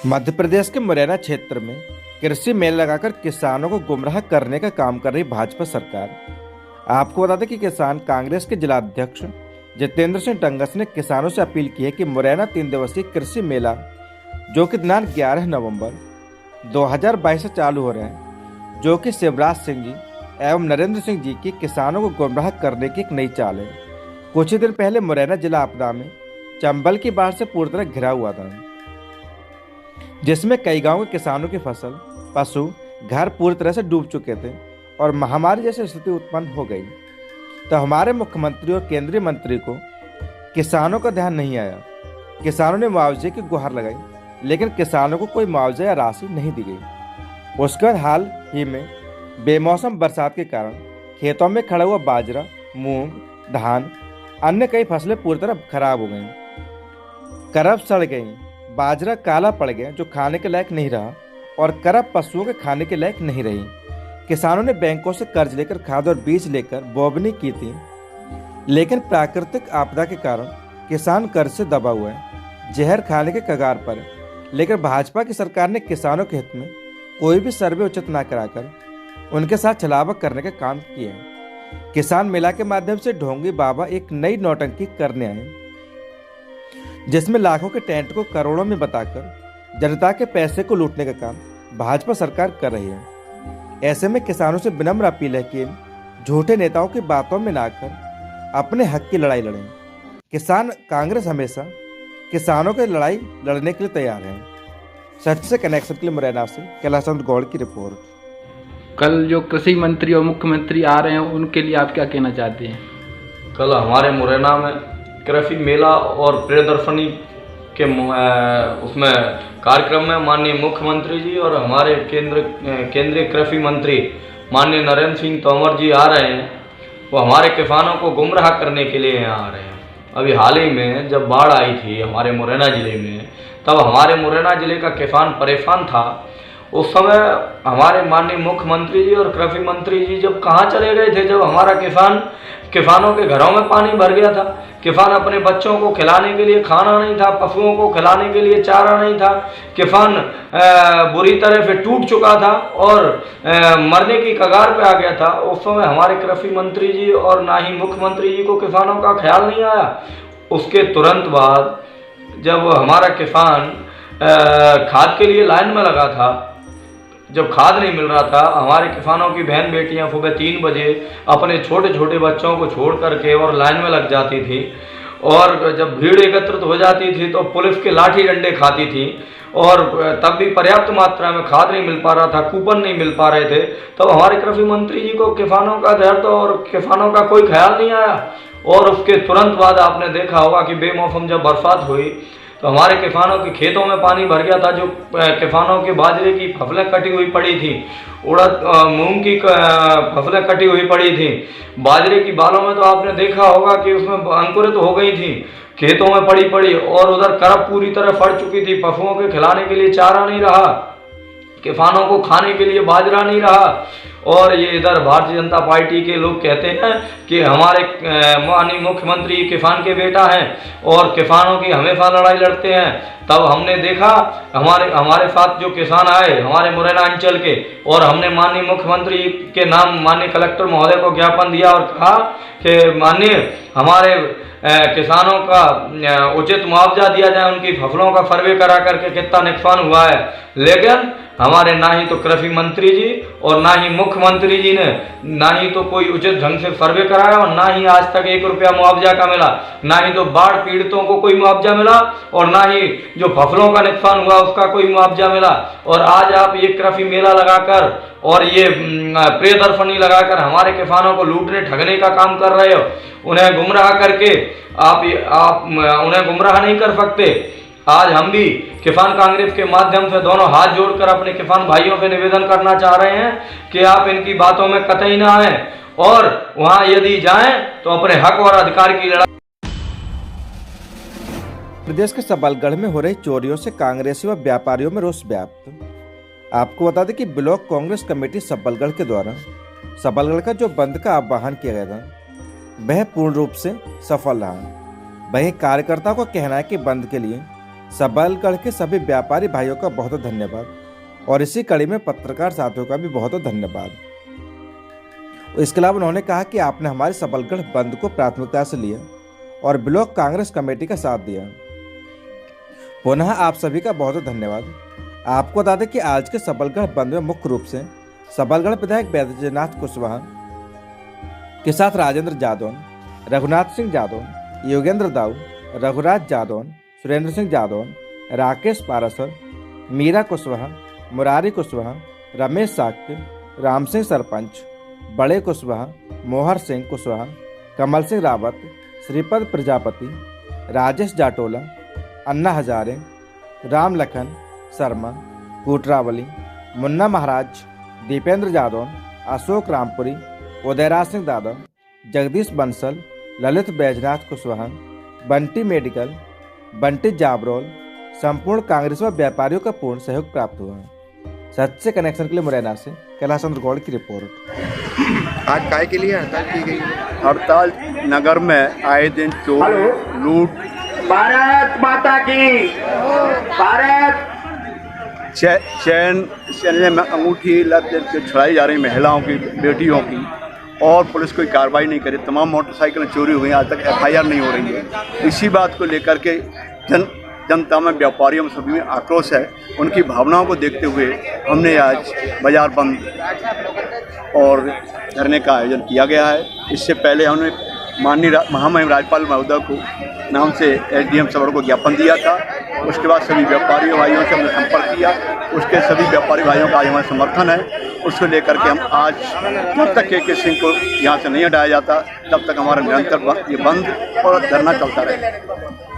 मध्य प्रदेश के मुरैना क्षेत्र में कृषि मेला लगाकर किसानों को गुमराह करने का काम कर रही भाजपा सरकार। आपको बता दें कि किसान कांग्रेस के जिला अध्यक्ष जितेंद्र सिंह टंगस ने किसानों से अपील की है कि मुरैना 3 दिवसीय कृषि मेला जो कि दिनांक 11 नवंबर 2022 से चालू हो रहे हैं, जो कि शिवराज सिंह जी एवं नरेंद्र सिंह जी की किसानों को गुमराह करने की एक नई चाल है। कुछ ही दिन पहले मुरैना जिला आपदा में चंबल की बाढ़ से पूरी तरह घिरा हुआ था, जिसमें कई गांव के किसानों की फसल, पशु, घर पूरी तरह से डूब चुके थे और महामारी जैसी स्थिति उत्पन्न हो गई। तो हमारे मुख्यमंत्री और केंद्रीय मंत्री को किसानों का ध्यान नहीं आया। किसानों ने मुआवजे की गुहार लगाई, लेकिन किसानों को कोई मुआवजा या राशि नहीं दी गई। उसके बाद हाल ही में बेमौसम बरसात के कारण खेतों में खड़ा हुआ बाजरा, मूंग, धान, अन्य कई फसलें पूरी तरह खराब हो गईं, करब सड़ गईं। बाजरा काला पड़ गया जो खाने के लायक नहीं रहा और करब पशुओं के खाने के लायक नहीं रही। किसानों ने बैंकों से कर्ज लेकर खाद और बीज लेकर बोवनी की थी, लेकिन प्राकृतिक आपदा के कारण किसान कर्ज से दबा हुआ है, जहर खाने के कगार पर है। लेकिन भाजपा की सरकार ने किसानों के हित में कोई भी सर्वे उचित न कराकर उनके साथ छलावा करने का काम किया है। किसान मेला के माध्यम से ढोंगी बाबा एक नई नौटंकी करने आए, जिसमें लाखों के टेंट को करोड़ों में बताकर जनता के पैसे को लूटने का काम भाजपा सरकार कर रही है। ऐसे में किसानों से विनम्र अपील है कि इन झूठे नेताओं की बातों में ना आकर अपने हक की लड़ाई लड़ें। किसान कांग्रेस हमेशा किसानों की लड़ाई लड़ने के लिए तैयार है। सच से कनेक्शन के लिए मुरैना से कैलाशचंद्र गौड़ की रिपोर्ट। कल जो कृषि मंत्री और मुख्यमंत्री आ रहे हैं, उनके लिए आप क्या कहना चाहते हैं? कल हमारे मुरैना में कृषि मेला और प्रियदर्शनी के उसमें कार्यक्रम में माननीय मुख्यमंत्री जी और हमारे केंद्रीय कृषि मंत्री माननीय नरेंद्र सिंह तोमर जी आ रहे हैं। वो हमारे किसानों को गुमराह करने के लिए यहाँ आ रहे हैं। अभी हाल ही में जब बाढ़ आई थी हमारे मुरैना ज़िले में, तब हमारे मुरैना ज़िले का किसान परेशान था। उस समय हमारे माननीय मुख्यमंत्री जी और कृषि मंत्री जी जब कहाँ चले गए थे, जब हमारा किसानों के घरों में पानी भर गया था। किसान अपने बच्चों को खिलाने के लिए खाना नहीं था, पशुओं को खिलाने के लिए चारा नहीं था। किसान बुरी तरह से टूट चुका था और मरने की कगार पे आ गया था। उस समय हमारे कृषि मंत्री जी और ना ही मुख्यमंत्री जी को किसानों का ख्याल नहीं आया। उसके तुरंत बाद जब हमारा किसान खाद के लिए लाइन में लगा था, जब खाद नहीं मिल रहा था, हमारे किसानों की बहन बेटियां सुबह 3 बजे अपने छोटे छोटे बच्चों को छोड़ करके और लाइन में लग जाती थी, और जब भीड़ एकत्रित हो जाती थी तो पुलिस के लाठी डंडे खाती थी, और तब भी पर्याप्त मात्रा में खाद नहीं मिल पा रहा था, कूपन नहीं मिल पा रहे थे। तब हमारे कृषि मंत्री जी को किसानों का दर्द और किसानों का कोई ख्याल नहीं आया। और उसके तुरंत बाद आपने देखा होगा कि बेमौसम जब बरसात हुई तो हमारे किसानों के खेतों में पानी भर गया था। जो किसानों के बाजरे की फसलें कटी हुई पड़ी थी, उड़द मूंग की फसलें कटी हुई पड़ी थी, बाजरे की बालों में तो आपने देखा होगा कि उसमें अंकुरित हो गई थी, खेतों में पड़ी और उधर करब पूरी तरह फट चुकी थी। पशुओं के खिलाने के लिए चारा नहीं रहा, किसानों को खाने के लिए बाजरा नहीं रहा। और ये इधर भारतीय जनता पार्टी के लोग कहते हैं कि हमारे माननीय मुख्यमंत्री किसान के बेटा हैं और किसानों की हमेशा लड़ाई लड़ते हैं। तब हमने देखा हमारे साथ जो किसान आए हमारे मुरैना अंचल के, और हमने माननीय मुख्यमंत्री के नाम माननीय कलेक्टर महोदय को ज्ञापन दिया और कहा कि माननीय हमारे किसानों का उचित मुआवजा दिया जाए, उनकी फसलों का सर्वे करा करके कितना नुकसान हुआ है। लेकिन हमारे ना ही तो कृषि मंत्री जी और ना ही मुख्यमंत्री जी ने ना ही तो कोई उचित ढंग से सर्वे कराया, और ना ही आज तक 1 रुपया मुआवजा का मिला, ना ही तो बाढ़ पीड़ितों को कोई मुआवजा मिला, और ना ही जो फसलों का नुकसान हुआ उसका कोई मुआवजा मिला। और आज आप ये कृषि मेला लगाकर और ये प्रियदर्शनी लगाकर हमारे किसानों को लूटने ठगने का काम कर रहे हो। उन्हें गुमराह करके आप उन्हें गुमराह नहीं कर सकते। आज हम भी किसान कांग्रेस के माध्यम से दोनों हाथ जोड़कर अपने किसान भाइयों से निवेदन करना चाह रहे हैं कि आप इनकी बातों में कतई ना आए, और वहां यदि जाएं तो अपने हक और अधिकार की लड़ाई। प्रदेश के सबलगढ़ में हो रही चोरियों से कांग्रेसी व व्यापारियों में रोष व्याप्त। आपको बता दें कि ब्लॉक कांग्रेस कमेटी सबलगढ़ के द्वारा सबलगढ़ का जो बंद का आह्वान किया गया था वह पूर्ण रूप से सफल रहा। वहीं कार्यकर्ताओं का कहना है कि बंद के लिए सबलगढ़ के सभी व्यापारी भाइयों का बहुत बहुत धन्यवाद और इसी कड़ी में पत्रकार साथियों का भी बहुत बहुत धन्यवाद। इसके अलावा उन्होंने कहा कि आपने हमारे सबलगढ़ बंद को प्राथमिकता से लिया और ब्लॉक कांग्रेस कमेटी का साथ दिया। पुनः आप सभी का बहुत बहुत धन्यवाद। आपको बता दें कि आज के सबलगढ़ बंद में मुख्य रूप से सबलगढ़ विधायक बैद्यनाथ कुशवाहा के साथ राजेंद्र जादौन, रघुनाथ सिंह जादौन, योगेंद्र दाऊ, रघुराज जादौन, सुरेंद्र सिंह जादौन, राकेश पारासर, मीरा कुशवाहा, मुरारी कुशवाहा, रमेश साक्य, राम सिंह सरपंच, बड़े कुशवाहा, मोहर सिंह कुशवाहा, कमल सिंह रावत, श्रीपद प्रजापति, राजेश जाटोला, अन्ना हजारे, राम लखन शर्मा, कोटरावली, मुन्ना महाराज, दीपेंद्र जादौन, अशोक रामपुरी, उदयराज सिंह दादा, जगदीश बंसल, ललित बैजनाथ कुशवाहा, बंटी मेडिकल, बंटी जाबरोल, संपूर्ण कांग्रेस व व्यापारियों का पूर्ण सहयोग प्राप्त हुआ है। सच्चे कनेक्शन के लिए मुरैना से कैलाश चंद्र गौड़ की रिपोर्ट। आज काय के लिए हड़ताल की गई? हड़ताल नगर में आए दिन चोर लूट, भारत माता की, भारत चैन में अंगूठी लत छुड़ाई जा रही महिलाओं की, बेटियों की, और पुलिस कोई कार्रवाई नहीं करे। तमाम मोटरसाइकिलें चोरी हुई हैं, आज तक FIR नहीं हो रही है। इसी बात को लेकर के जनता में, व्यापारियों में, सभी में आक्रोश है। उनकी भावनाओं को देखते हुए हमने आज बाजार बंद और धरने का आयोजन किया गया है। इससे पहले हमने माननीय महामहिम राज्यपाल महोदय को नाम से SDM सबड़ को ज्ञापन दिया था। उसके बाद सभी व्यापारी भाइयों से हमने संपर्क किया। उसके सभी व्यापारी भाइयों का आज हमारा समर्थन है। उसको लेकर के हम आज जब तक KK सिंह को यहाँ से नहीं हटाया जाता तब तक हमारा निरंतर ये बंद और धरना चलता रहेगा।